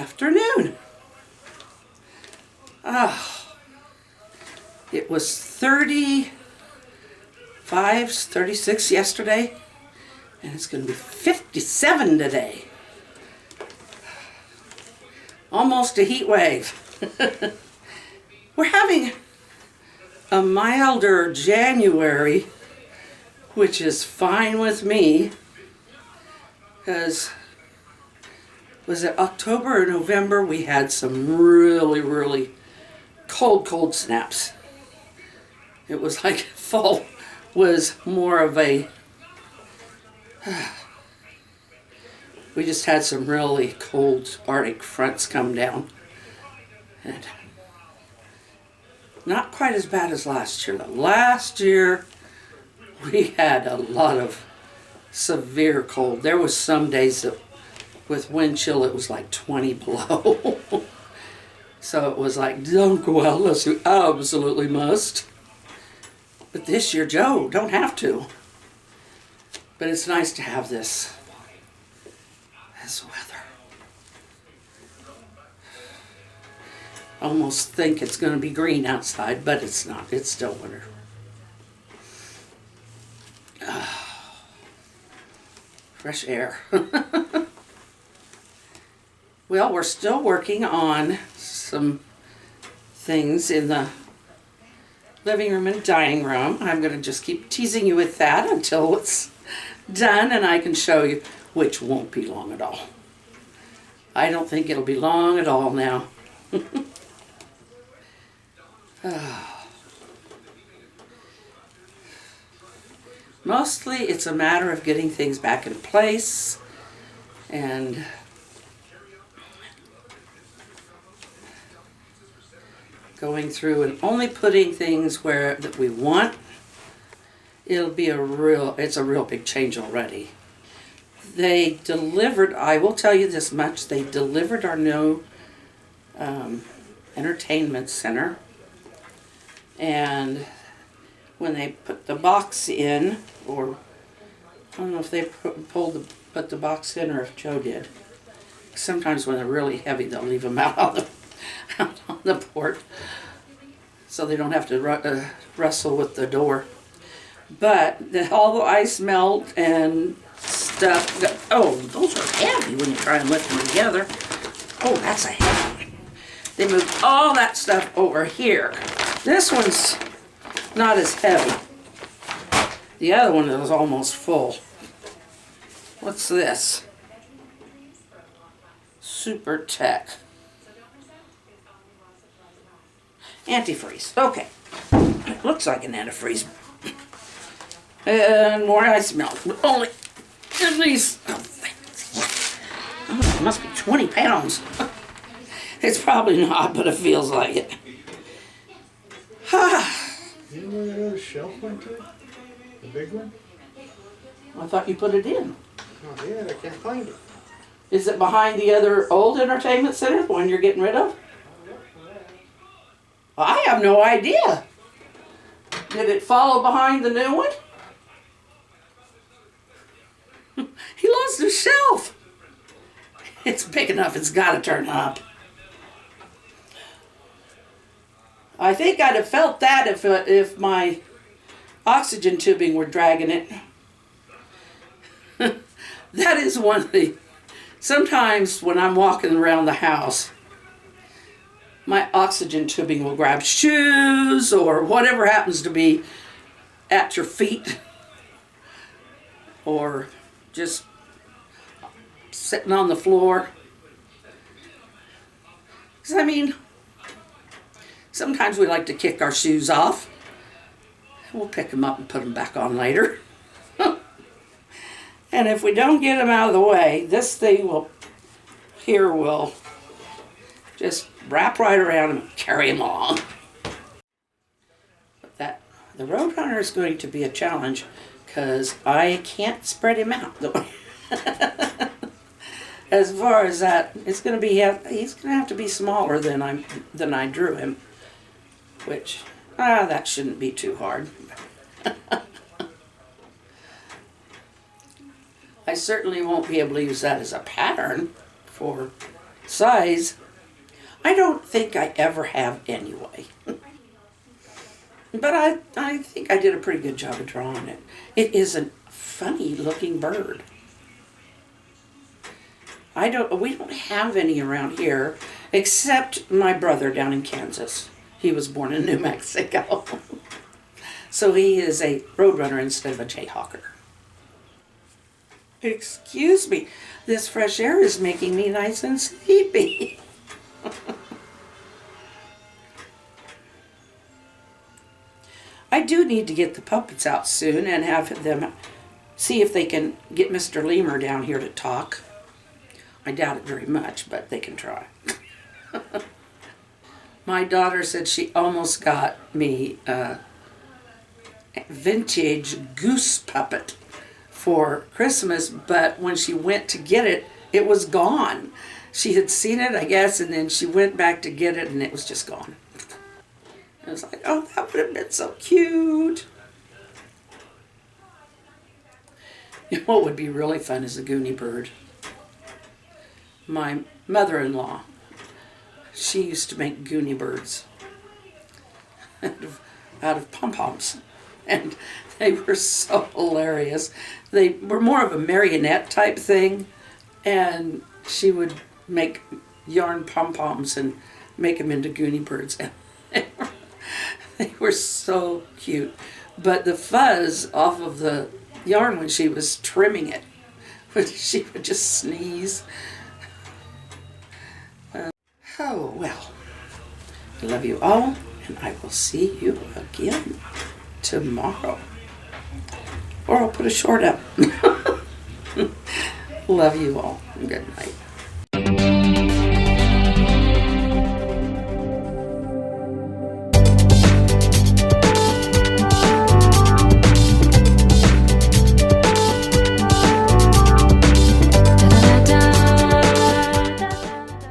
afternoon. It was 35, 36 yesterday, and it's going to be 57 today. Almost a heat wave. We're having a milder January, which is fine with me, because was it October or November we had some really cold snaps. It was like fall was more of a we just had some really cold Arctic fronts come down, and not quite as bad as last year though. Last year we had a lot of severe cold. There was some days that with wind chill it was like 20 below. So it was like, don't go out unless you absolutely must. But this year, Joe, don't have to. But it's nice to have this weather. I almost think it's going to be green outside, but it's not. It's still winter. Fresh air. Well, we're still working on some things in the living room and dining room. I'm going to just keep teasing you with that until it's done and I can show you, which won't be long at all. I don't think it'll be long at all now. Mostly it's a matter of getting things back in place and going through and only putting things where that we want. It's a real big change already. They delivered, I will tell you this much, they delivered our new entertainment center, and when they put the box in, or I don't know if they put the box in or if Joe did. Sometimes when they're really heavy they'll leave them out on the porch so they don't have to wrestle with the door. But all the ice melt and stuff. Oh, those are heavy when you try and lift them together. Oh, that's a heavy one. They moved all that stuff over here. This one's not as heavy. The other one is almost full. What's this? Super Tech. Antifreeze. Okay. It looks like an antifreeze. And more ice melt. But only at least, it must be 20 pounds. It's probably not, but it feels like it. You know where that other shelf went to? The big one? I thought you put it in. Oh, yeah, I can't find it. Is it behind the other old entertainment center, the one you're getting rid of? I have no idea. Did it follow behind the new one? He lost his shelf. It's big enough, it's got to turn up. I think I'd have felt that if my oxygen tubing were dragging it. That is one thing. Sometimes when I'm walking around the house, my oxygen tubing will grab shoes or whatever happens to be at your feet, or just sitting on the floor. Because I mean, sometimes we like to kick our shoes off. We'll pick them up and put them back on later. And if we don't get them out of the way, this thing will just wrap right around and carry them along. But the Roadrunner is going to be a challenge because I can't spread him out. As far as that, he's going to have to be smaller than I drew him, which that shouldn't be too hard. I certainly won't be able to use that as a pattern for size. I don't think I ever have anyway. But I think I did a pretty good job of drawing it. It is a funny looking bird. We don't have any around here, except my brother down in Kansas. He was born in New Mexico. So he is a roadrunner instead of a jayhawker. Excuse me, this fresh air is making me nice and sleepy. I do need to get the puppets out soon and have them see if they can get Mr. Lemur down here to talk. I doubt it very much, but they can try. My daughter said she almost got me a vintage goose puppet for Christmas, but when she went to get it, it was gone. She had seen it, I guess, and then she went back to get it, and it was just gone. I was like, oh, that would have been so cute. You know what would be really fun is a Goonie bird. My mother-in-law, she used to make Goonie birds out of pom-poms. And they were so hilarious. They were more of a marionette type thing. And she would make yarn pom-poms and make them into Goonie birds. And they were so cute. But the fuzz off of the yarn when she was trimming it, she would just sneeze. Oh, well, I love you all, and I will see you again tomorrow. Or I'll put a short up. Love you all. Good night.